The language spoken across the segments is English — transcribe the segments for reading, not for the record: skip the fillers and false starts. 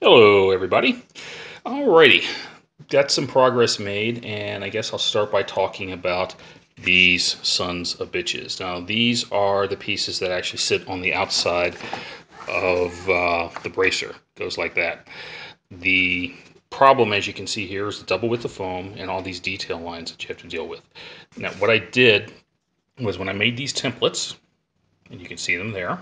Hello everybody. Alrighty, got some progress made, and I guess I'll start by talking about these sons of bitches. Now these are the pieces that actually sit on the outside of the bracer. Goes like that. The problem, as you can see here, is the double width of foam and all these detail lines that you have to deal with. Now what I did was when I made these templates, and you can see them there,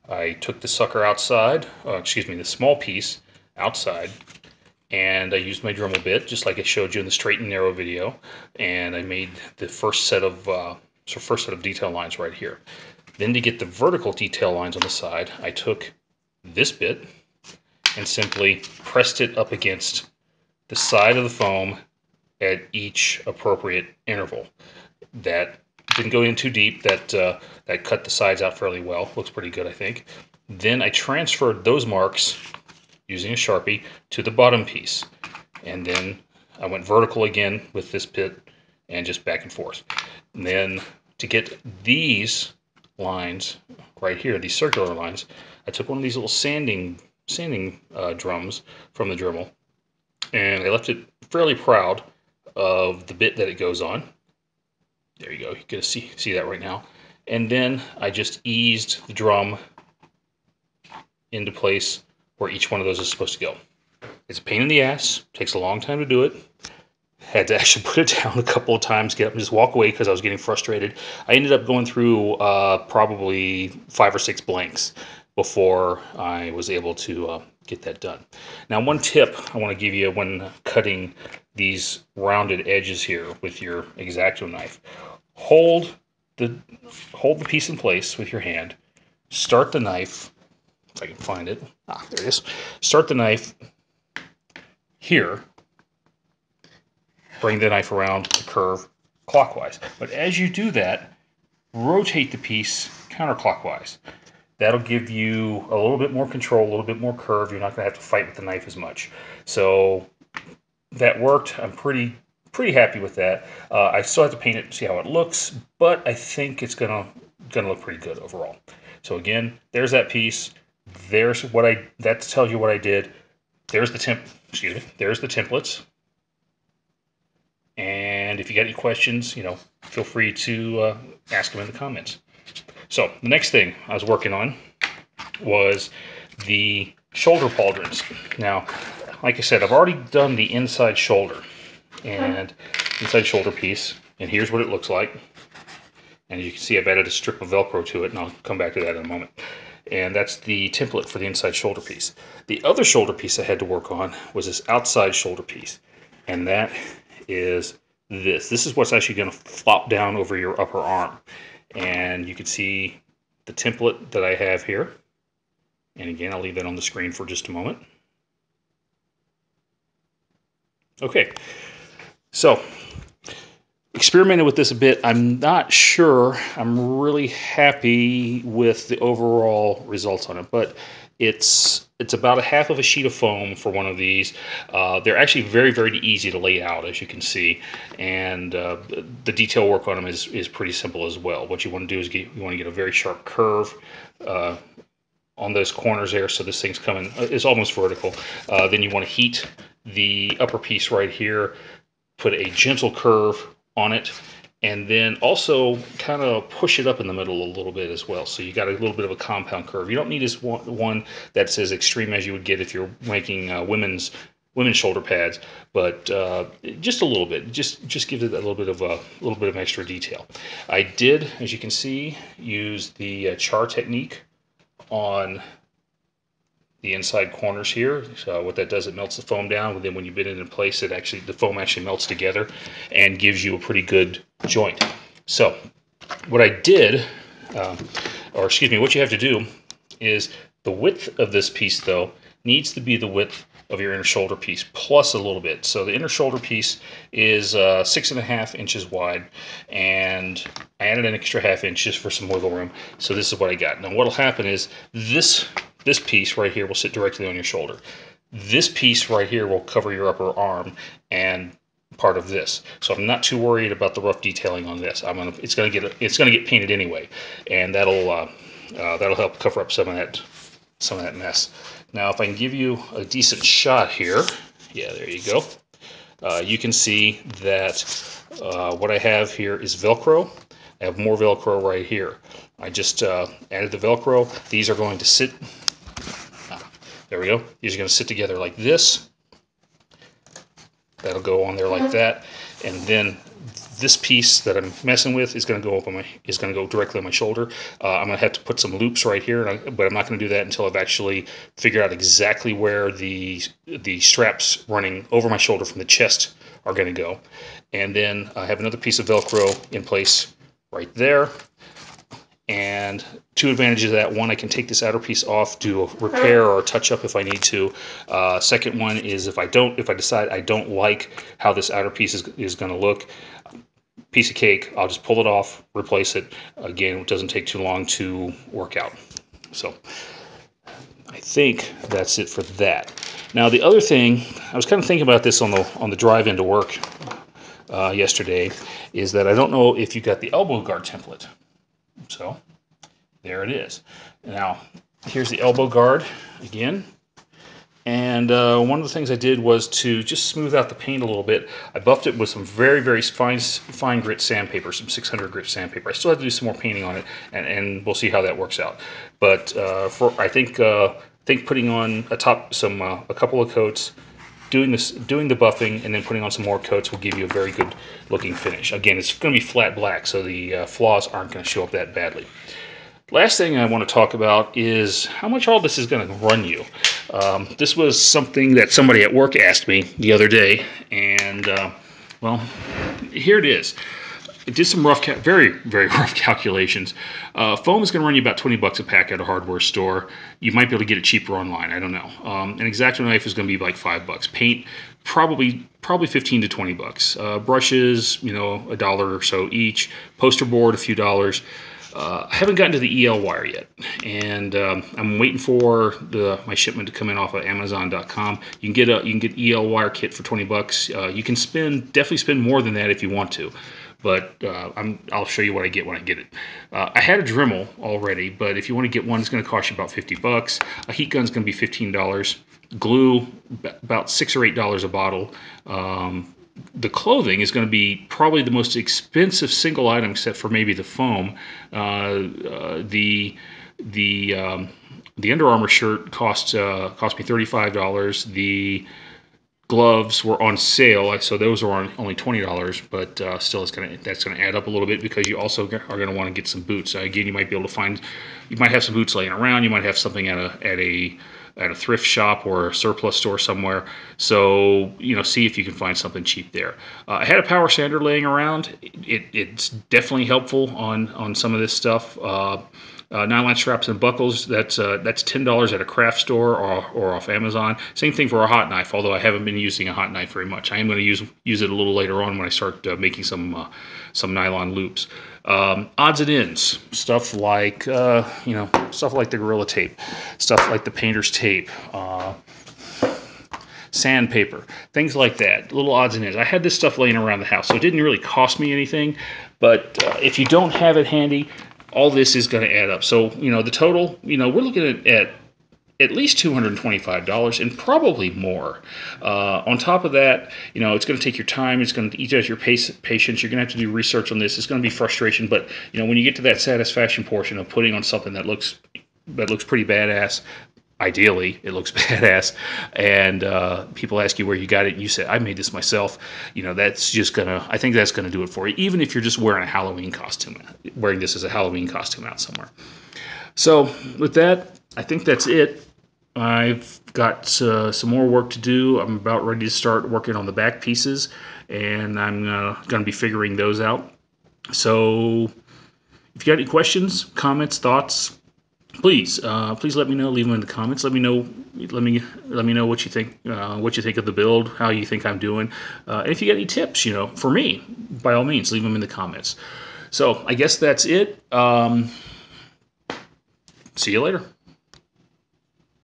I took the sucker outside, the small piece outside, and I used my Dremel bit, just like I showed you in the straight and narrow video, and I made the first set of detail lines right here. Then to get the vertical detail lines on the side, I took this bit and simply pressed it up against the side of the foam at each appropriate interval. That didn't go in too deep. That cut the sides out fairly well. Looks pretty good, I think. Then I transferred those marks using a Sharpie to the bottom piece. And then I went vertical again with this bit and just back and forth. And then to get these lines right here, these circular lines, I took one of these little sanding drums from the Dremel, and I left it fairly proud of the bit that it goes on. There you go, you can see that right now. And then I just eased the drum into place where each one of those is supposed to go. It's a pain in the ass, takes a long time to do it. Had to actually put it down a couple of times, get up and just walk away because I was getting frustrated. I ended up going through probably 5 or 6 blanks before I was able to get that done. Now, one tip I want to give you when cutting these rounded edges here with your X-Acto knife: hold the piece in place with your hand. Start the knife, if I can find it. Ah, there it is. Start the knife here. Bring the knife around the curve clockwise. But as you do that, rotate the piece counterclockwise. That'll give you a little bit more control, a little bit more curve. You're not going to have to fight with the knife as much. So that worked. I'm pretty happy with that. I still have to paint it to see how it looks, but I think it's gonna look pretty good overall. So again, there's that piece. There's what that tells you what I did. There's the there's the templates. And if you got any questions, feel free to ask them in the comments. So the next thing I was working on was the shoulder pauldrons. Now, like I said, I've already done the inside shoulder piece, and here's what it looks like. And as you can see, I've added a strip of Velcro to it, and I'll come back to that in a moment. And that's the template for the inside shoulder piece. The other shoulder piece I had to work on was this outside shoulder piece, and that is this. This is what's actually going to flop down over your upper arm. And you can see the template that I have here. And again, I'll leave that on the screen for just a moment. Okay, so experimented with this a bit. I'm not sure I'm really happy with the overall results on it, but it's about a half of a sheet of foam for one of these. They're actually very, very easy to lay out, as you can see, and the detail work on them is pretty simple as well. What you want to do is you want to get a very sharp curve on those corners there, so this thing's coming is almost vertical. Then you want to heat the upper piece right here, put a gentle curve on it, and then also kind of push it up in the middle a little bit as well. So you got a little bit of a compound curve. You don't need this one that's as extreme as you would get if you're making women's shoulder pads, but just a little bit. Just gives it a little bit of extra detail. I did, as you can see, use the char technique on the inside corners here. So what that does, it melts the foam down, and then when you bend it in place, the foam actually melts together and gives you a pretty good joint. So what I did, what you have to do is the width of this piece, though, needs to be the width of your inner shoulder piece plus a little bit. So the inner shoulder piece is 6.5 inches wide, and I added an extra ½ inch just for some wiggle room. So this is what I got. Now what will happen is this piece right here will sit directly on your shoulder. This piece right here will cover your upper arm and part of this. So I'm not too worried about the rough detailing on this. It's gonna get painted anyway, and that'll that'll help cover up some of that mess. Now, if I can give you a decent shot here, yeah, there you go. You can see that what I have here is Velcro. I have more Velcro right here. I just added the Velcro. These are going to sit, there we go. These are going to sit together like this. That'll go on there like that. And then this piece that I'm messing with is going to go directly on my shoulder. I'm going to have to put some loops right here, but I'm not going to do that until I've actually figured out exactly where the straps running over my shoulder from the chest are going to go. And then I have another piece of Velcro in place right there. And two advantages of that: one, I can take this outer piece off, do a repair or a touch up if I need to. Second one is if I decide I don't like how this outer piece is going to look, piece of cake, I'll just pull it off, replace it. Again, it doesn't take too long to work out. So I think that's it for that. Now the other thing, I was kind of thinking about this on the drive into work yesterday, is that I don't know if you got the elbow guard template. So there it is. Now here's the elbow guard again. And one of the things I did was to just smooth out the paint a little bit. I buffed it with some very, very fine grit sandpaper, some 600 grit sandpaper. I still have to do some more painting on it, and we'll see how that works out. But I think putting on a couple of coats, doing the buffing, and then putting on some more coats will give you a very good looking finish. Again, it's going to be flat black, so the flaws aren't going to show up that badly. Last thing I want to talk about is how much all this is going to run you. This was something that somebody at work asked me the other day, and well, here it is. I did some very, very rough calculations. Foam is going to run you about 20 bucks a pack at a hardware store. You might be able to get it cheaper online. I don't know. An X-Acto knife is going to be like 5 bucks. Paint, probably 15 to 20 bucks. Brushes, $1 or so each. Poster board, a few dollars. I haven't gotten to the EL wire yet, and I'm waiting for my shipment to come in off of Amazon.com. You can get EL wire kit for 20 bucks. You can definitely spend more than that if you want to, but I'll show you what I get when I get it. I had a Dremel already, but if you want to get one, it's going to cost you about 50 bucks. A heat gun's going to be $15. Glue, about $6 or $8 a bottle. The clothing is going to be probably the most expensive single item, except for maybe the foam. The Under Armour shirt cost me $35. The gloves were on sale, so those are only $20. But still, that's going to add up a little bit, because you also are going to want to get some boots. Again, you might be able to you might have some boots laying around. You might have something at a thrift shop or a surplus store somewhere. So, see if you can find something cheap there. I had a power sander laying around. It's definitely helpful on some of this stuff. Nylon straps and buckles, that's $10 at a craft store or off Amazon. Same thing for a hot knife, although I haven't been using a hot knife very much. I am going to use it a little later on when I start making some nylon loops. Odds and ends, stuff like the Gorilla Tape, stuff like the painter's tape, sandpaper, things like that, little odds and ends. I had this stuff laying around the house, so it didn't really cost me anything, but if you don't have it handy, all this is going to add up. So, the total, we're looking at least $225 and probably more. On top of that, it's going to take your time. It's going to eat at your patience. You're going to have to do research on this. It's going to be frustration, but when you get to that satisfaction portion of putting on something that looks pretty badass, ideally it looks badass, and people ask you where you got it, and you say, I made this myself, I think that's gonna do it for you, even if you're just wearing this as a Halloween costume out somewhere. So with that, I think that's it. I've got some more work to do. I'm about ready to start working on the back pieces, and I'm gonna be figuring those out. So if you got any questions, comments, thoughts, please let me know. Leave them in the comments. Let me know what you think. What you think of the build. How you think I'm doing. And if you got any tips, for me, by all means, leave them in the comments. So I guess that's it. See you later.